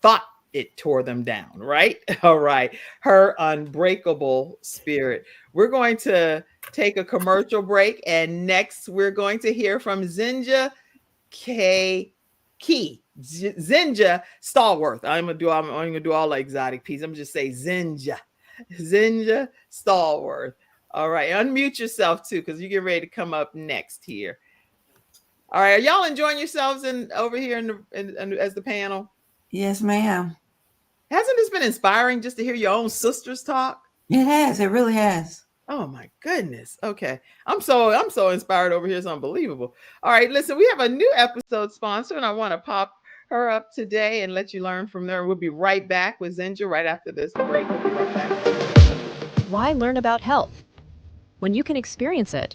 thought it tore them down, right? All right. Her Unbreakable Spirit. We're going to take a commercial break, and next we're going to hear from Zenja Stallworth. I'm gonna do all the exotic pieces. I'm just say Zenja Stallworth. All right, unmute yourself too, because you get ready to come up next here. All right, are y'all enjoying yourselves over here as the panel? Yes, ma'am. Hasn't this been inspiring just to hear your own sisters talk? It has. It really has. Oh my goodness. Okay. I'm so inspired over here. It's unbelievable. All right. Listen, we have a new episode sponsor, and I want to pop her up today and let you learn from there. We'll be right back with Zenja right after this break. We'll be right back. Why learn about health when you can experience it?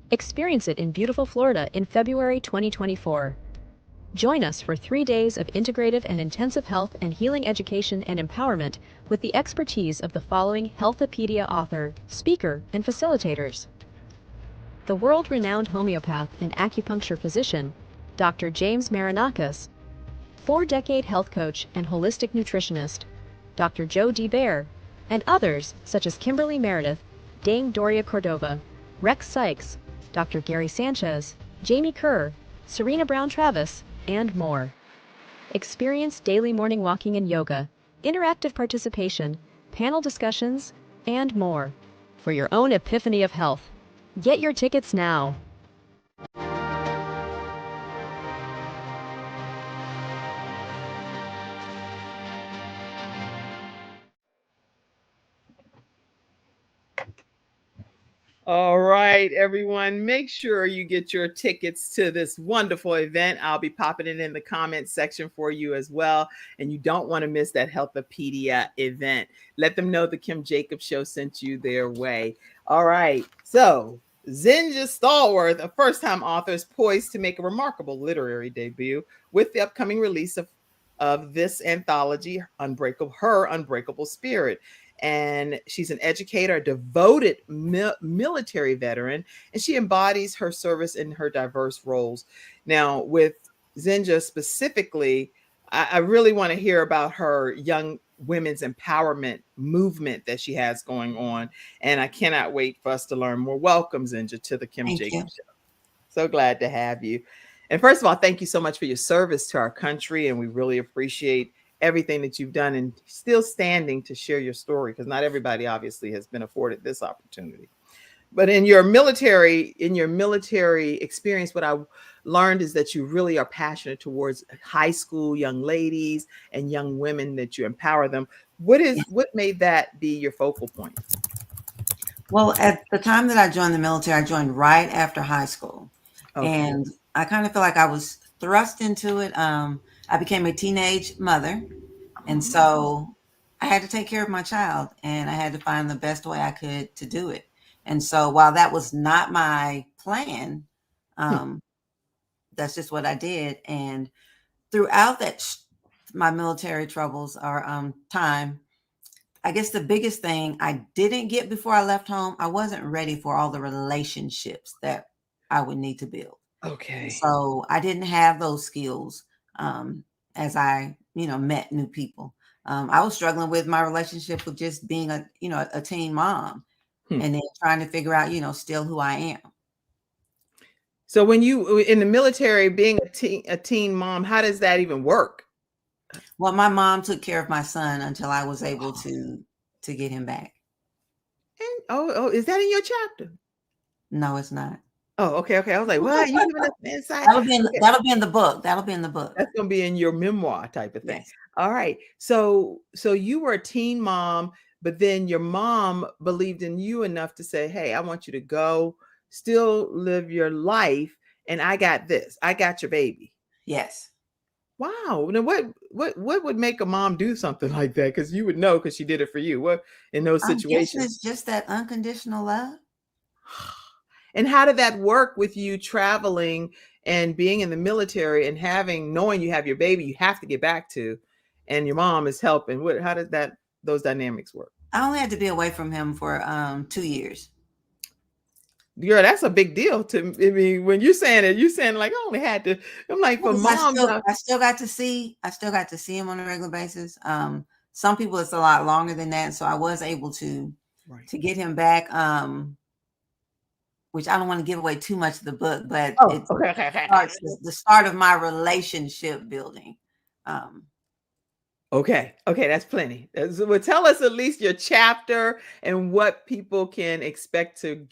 Experience it in beautiful Florida in February 2024. Join us for 3 days of integrative and intensive health and healing education and empowerment with the expertise of the following Healthopedia author, speaker, and facilitators. The world-renowned homeopath and acupuncture physician, Dr. James Marinakis, 4-decade health coach and holistic nutritionist, Dr. Joe D. Bear, and others such as Kimberly Meredith, Dame Doria Cordova, Rex Sykes, Dr. Gary Sanchez, Jamie Kerr, Serena Brown-Travis, and more. Experience daily morning walking and yoga, interactive participation, panel discussions, and more for your own epiphany of health. Get your tickets now. All right, everyone, make sure you get your tickets to this wonderful event. I'll be popping it in the comments section for you as well. And you don't want to miss that Healthopedia event. Let them know the Kim Jacobs Show sent you their way. All right, so Zenja Stallworth, a first-time author, is poised to make a remarkable literary debut with the upcoming release of this anthology, Her Unbreakable Spirit. And she's an educator, a devoted military veteran, and she embodies her service in her diverse roles. Now, with Zenja specifically, I really want to hear about her young women's empowerment movement that she has going on, and I cannot wait for us to learn more. Welcome, Zenja, to the Kim Jacobs Show. So glad to have you. And first of all, thank you so much for your service to our country, and we really appreciate everything that you've done and still standing to share your story, because not everybody obviously has been afforded this opportunity. But in your military experience, what I learned is that you really are passionate towards high school young ladies and young women, that you empower them. What made that be your focal point? Well, at the time that I joined the military, I joined right after high school. Okay. And I kind of feel like I was thrust into it. I became a teenage mother. And so I had to take care of my child, and I had to find the best way I could to do it. And so while that was not my plan, that's just what I did. And throughout my military troubles or time, I guess the biggest thing I didn't get before I left home, I wasn't ready for all the relationships that I would need to build. Okay. So I didn't have those skills as I, met new people. I was struggling with my relationship with just being a teen mom, and then trying to figure out, still who I am. So when you in the military, being a teen mom, how does that even work? Well, my mom took care of my son until I was able to get him back. And is that in your chapter? No, it's not. Oh, okay. I was like, what? You giving us insight? That'll be in the book. That'll be in the book. That's gonna be in your memoir type of thing. Yes. All right. So you were a teen mom, but then your mom believed in you enough to say, hey, I want you to go, still live your life, and I got this. I got your baby. Yes. Wow. Now what would make a mom do something like that? Because you would know, because she did it for you. What in those situations? It's just that unconditional love. And how did that work with you traveling and being in the military and knowing you have your baby you have to get back to, and your mom is helping? How did those dynamics work? I only had to be away from him for 2 years. Girl, that's a big deal to me. When you're saying it, you're saying like I only had to. I'm like, for mom, I still got to see him on a regular basis. Some people it's a lot longer than that, so I was able to get him back. Which I don't want to give away too much of the book, but it's the start of my relationship building. Okay, that's plenty. Well, tell us at least your chapter and what people can expect to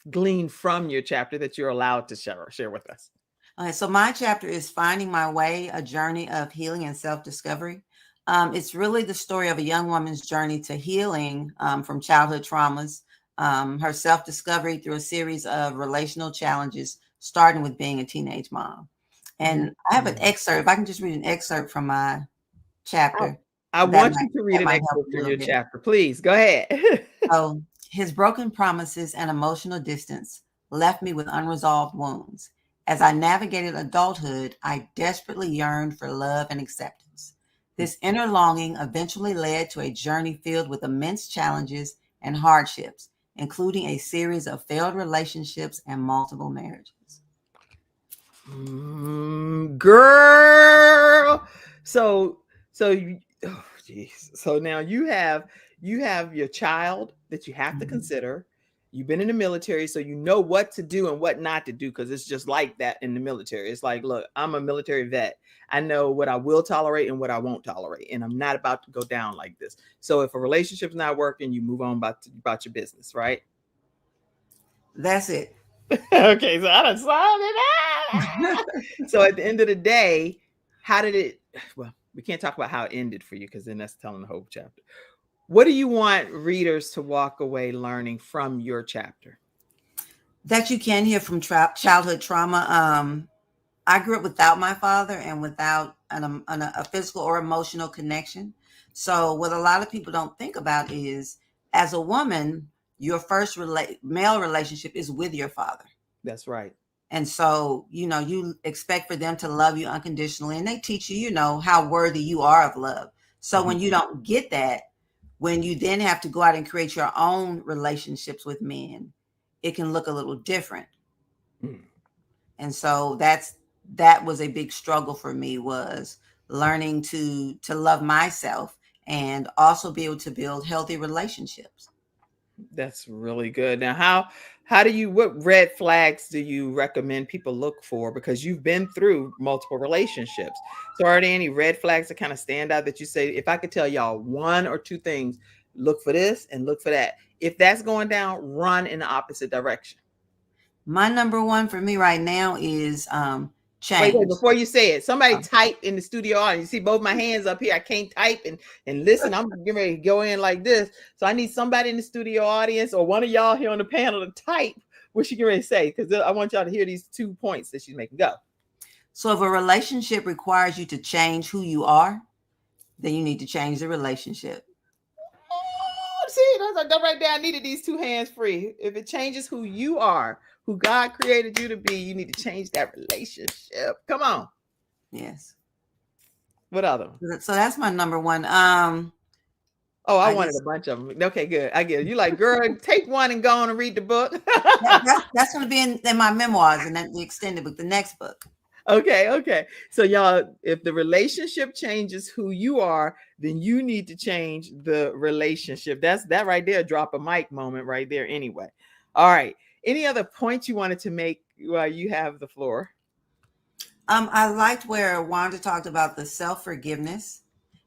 glean from your chapter that you're allowed to share with us. Okay, so my chapter is Finding My Way, a journey of healing and self-discovery. It's really the story of a young woman's journey to healing from childhood traumas, her self-discovery through a series of relational challenges, starting with being a teenage mom. And I have an excerpt. If I can just read an excerpt from my chapter. I want you to read an excerpt from your chapter. Please, go ahead. So, his broken promises and emotional distance left me with unresolved wounds. As I navigated adulthood, I desperately yearned for love and acceptance. This inner longing eventually led to a journey filled with immense challenges and hardships, including a series of failed relationships and multiple marriages. Girl. So now you have your child that you have to consider. You've been in the military, so you know what to do and what not to do, because it's just like that in the military. It's like, look, I'm a military vet. I know what I will tolerate and what I won't tolerate, and I'm not about to go down like this. So if a relationship's not working, you move on about your business, right? That's it. Okay, so I done solved it. So at the end of the day, how did it? Well, we can't talk about how it ended for you, because then that's telling the whole chapter. What do you want readers to walk away learning from your chapter? That you can hear from childhood trauma. I grew up without my father and without a physical or emotional connection. So what a lot of people don't think about is, as a woman, your first male relationship is with your father. That's right. And so, you expect for them to love you unconditionally, and they teach you, how worthy you are of love. So when you don't get that, when you then have to go out and create your own relationships with men, it can look a little different. And so that was a big struggle for me, was learning to love myself and also be able to build healthy relationships. That's really good. Now, what red flags do you recommend people look for? Because you've been through multiple relationships. So are there any red flags that kind of stand out that you say, if I could tell y'all one or two things, look for this and look for that, if that's going down, run in the opposite direction. My number one for me right now is change. Wait, before you say it, somebody type in the studio audience. You see both my hands up here. I can't type and listen. I'm getting ready to go in like this. So I need somebody in the studio audience or one of y'all here on the panel to type what she getting ready to say, because I want y'all to hear these 2 points that she's making. Go. So if a relationship requires you to change who you are, then you need to change the relationship. Oh, see, that's right there. I needed these 2 hands free. If it changes who you are, who God created you to be, you need to change that relationship. Come on. Yes. What other? So that's my number one. Oh, I wanted a bunch of them. Okay, good. I get it. You like, girl, take one and go on and read the book. That's going to be in my memoirs and then the extended book, the next book. Okay. So y'all, if the relationship changes who you are, then you need to change the relationship. That right there, drop a mic moment right there anyway. All right. Any other points you wanted to make while you have the floor? I liked where Wanda talked about the self-forgiveness.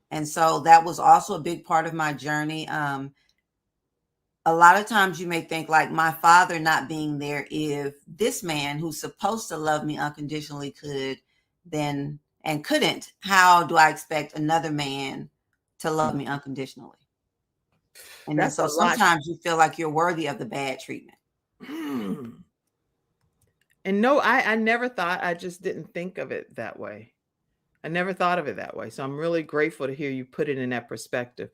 And so that was also a big part of my journey. A lot of times you may think like my father not being there, if this man who's supposed to love me unconditionally could then and couldn't, how do I expect another man to love me unconditionally? And then so sometimes you feel like you're worthy of the bad treatment. And no, I never thought, I just didn't think of it that way. I never thought of it that way. So I'm really grateful to hear you put it in that perspective.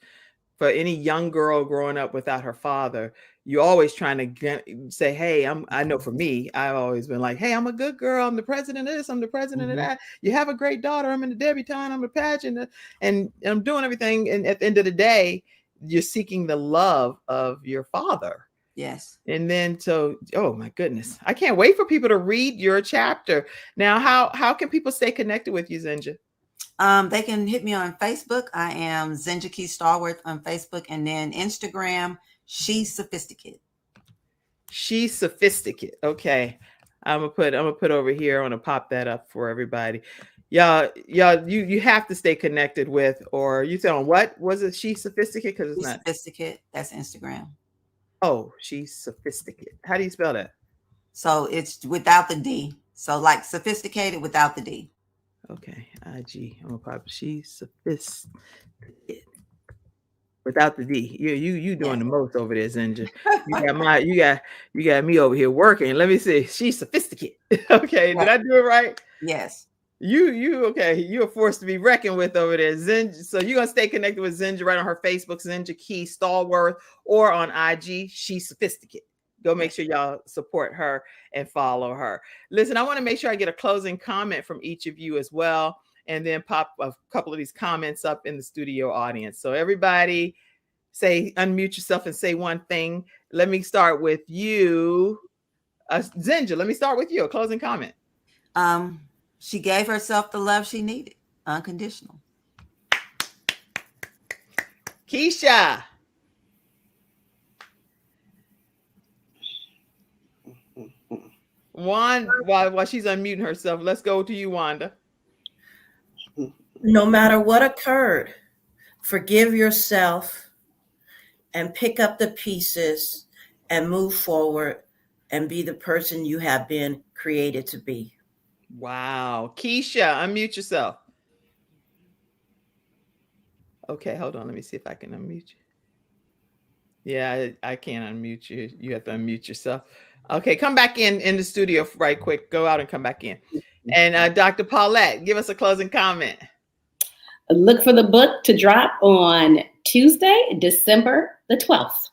For any young girl growing up without her father, you're always trying to say, hey, I know for me, I've always been like, hey, I'm a good girl. I'm the president of this. I'm the president of that. You have a great daughter. I'm in the debutante. I'm a pageant. And I'm doing everything. And at the end of the day, you're seeking the love of your father. Yes. And then oh my goodness, I can't wait for people to read your chapter. Now, how can people stay connected with you, Zenja? They can hit me on Facebook. I am Zenja Stallworth on Facebook, and then Instagram, She's Sophisticated. She's Sophisticated. Okay. I'm gonna put over here. I'm gonna pop that up for everybody. Y'all, you have to stay connected with, or you said on what was it? She's Sophisticated? Because it's not Sophisticated. That's Instagram. Oh, She's Sophisticated. How do you spell that? So it's without the D. So like sophisticated without the D. Okay, IG. I'm gonna pop She's Sophisticated without the D. You doing the most over there, Zenja. You got me over here working. Let me see. She's Sophisticated. Okay, did I do it right? Yes. You okay? You're a force to be reckoned with over there, Zenja. So you're gonna stay connected with Zenja right on her Facebook, Zenja Stallworth, or on IG, She's Sophisticated. Go make sure y'all support her and follow her. Listen, I want to make sure I get a closing comment from each of you as well, and then pop a couple of these comments up in the studio audience. So everybody unmute yourself and say one thing. Let me start with you. Zenja, let me start with you. A closing comment. She gave herself the love she needed, unconditional. Keisha. Wanda, while she's unmuting herself, let's go to you, Wanda. No matter what occurred, forgive yourself and pick up the pieces and move forward and be the person you have been created to be. Wow. Keisha, unmute yourself. Okay, hold on. Let me see if I can unmute you. Yeah, I can't unmute you. You have to unmute yourself. Okay, come back in the studio right quick. Go out and come back in. And Dr. Paulette, give us a closing comment. Look for the book to drop on Tuesday, December the 12th.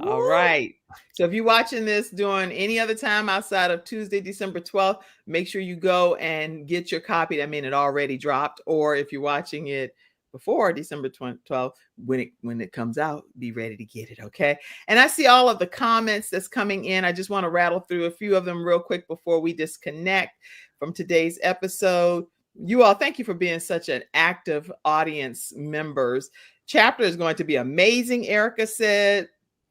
All right. So if you're watching this during any other time outside of Tuesday, December 12th, make sure you go and get your copy. I mean, it already dropped. Or if you're watching it before December 12th, when it comes out, be ready to get it, okay? And I see all of the comments that's coming in. I just want to rattle through a few of them real quick before we disconnect from today's episode. You all, thank you for being such an active audience members. Chapter is going to be amazing, Erica said.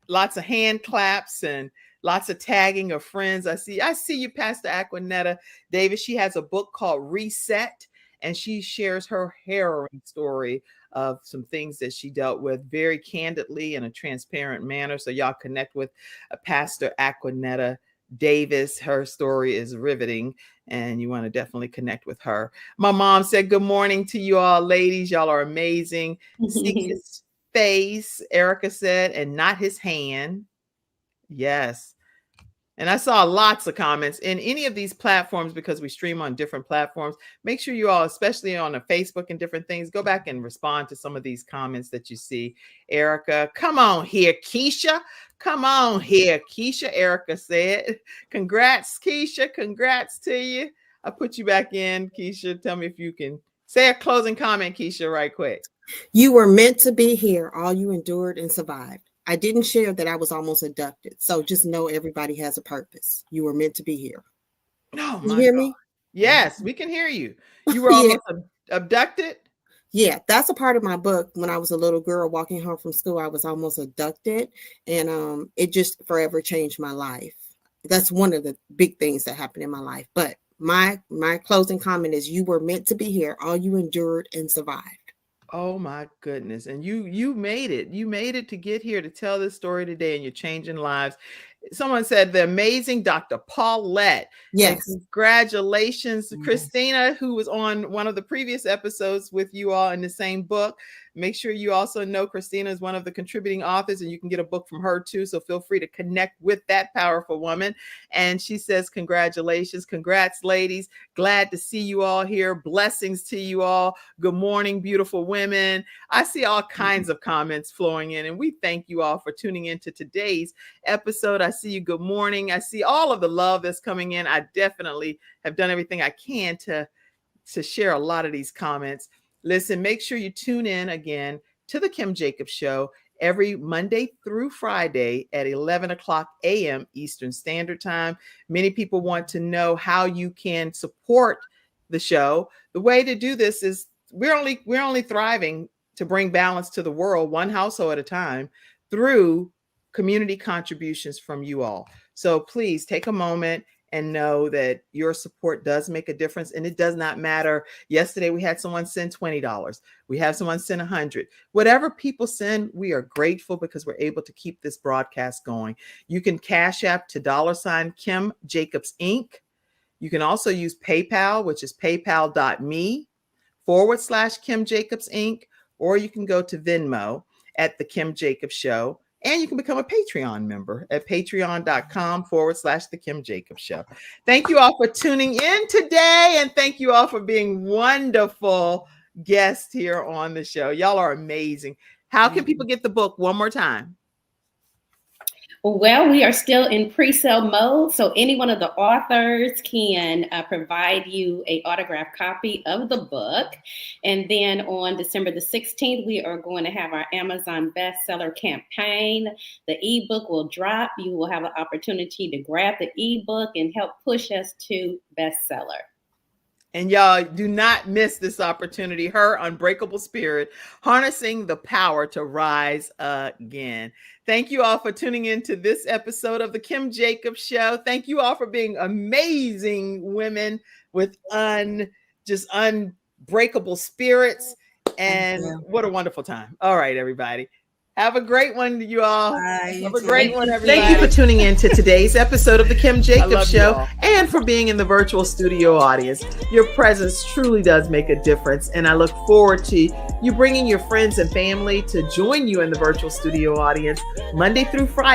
Lots of hand claps and lots of tagging of friends. I see you, Pastor Aquanetta Davis. She has a book called Reset, and she shares her harrowing story of some things that she dealt with very candidly in a transparent manner. So y'all connect with Pastor Aquanetta Davis. Her story is riveting, and you want to definitely connect with her. My mom said good morning to you all, ladies. Y'all are amazing. See his face, Erica said, and not his hand. Yes. And I saw lots of comments in any of these platforms, because we stream on different platforms. Make sure you all, especially on a Facebook and different things, go back and respond to some of these comments that you see. Erica, come on here, Keisha. Come on here, Keisha. Erica said, congrats, Keisha. Congrats to you. I put you back in, Keisha. Tell me if you can say a closing comment, Keisha, right quick. You were meant to be here. All you endured and survived. I didn't share that I was almost abducted. So just know everybody has a purpose. You were meant to be here. Oh, you hear me? Yes, we can hear you. You were almost abducted? Yeah, that's a part of my book. When I was a little girl walking home from school, I was almost abducted. And it just forever changed my life. That's one of the big things that happened in my life. But my closing comment is you were meant to be here. All you endured and survived. Oh my goodness. And you made it. You made it to get here to tell this story today, and you're changing lives. Someone said the amazing Dr. Paulette. Yes. And congratulations, Christina, who was on one of the previous episodes with you all in the same book. Make sure you also know Christina is one of the contributing authors, and you can get a book from her too. So feel free to connect with that powerful woman. And she says, congratulations. Congrats, ladies. Glad to see you all here. Blessings to you all. Good morning, beautiful women. I see all kinds of comments flowing in, and we thank you all for tuning into today's episode. I see you. Good morning. I see all of the love that's coming in. I definitely have done everything I can to share a lot of these comments. Listen, make sure you tune in again to the Kim Jacobs Show every Monday through Friday at 11 o'clock a.m. Eastern Standard Time. Many people want to know how you can support the show. The way to do this is we're only thriving to bring balance to the world, one household at a time, through community contributions from you all. So please take a moment and know that your support does make a difference, and it does not matter. Yesterday, we had someone send $20. We have someone send $100. Whatever people send, we are grateful because we're able to keep this broadcast going. You can Cash App to $ Kim Jacobs Inc. You can also use PayPal, which is paypal.me/Kim Jacobs Inc. Or you can go to Venmo at The Kim Jacobs Show. And you can become a Patreon member at patreon.com/The Kim Jacobs Show. Thank you all for tuning in today. And thank you all for being wonderful guests here on the show. Y'all are amazing. How can people get the book one more time? Well, we are still in pre-sale mode, so any one of the authors can provide you an autographed copy of the book. And then on December the 16th, we are going to have our Amazon bestseller campaign. The ebook will drop. You will have an opportunity to grab the ebook and help push us to bestseller. And y'all do not miss this opportunity. Her Unbreakable Spirit, harnessing the power to rise again. Thank you all for tuning in to this episode of the Kim Jacobs Show. Thank you all for being amazing women with just unbreakable spirits. And what a wonderful time. All right, everybody. Have a great one, you all. Bye, Have a great one, everybody. Thank you for tuning in to today's episode of the Kim Jacobs Show y'all. and for being in the virtual studio audience. Your presence truly does make a difference, and I look forward to you bringing your friends and family to join you in the virtual studio audience Monday through Friday.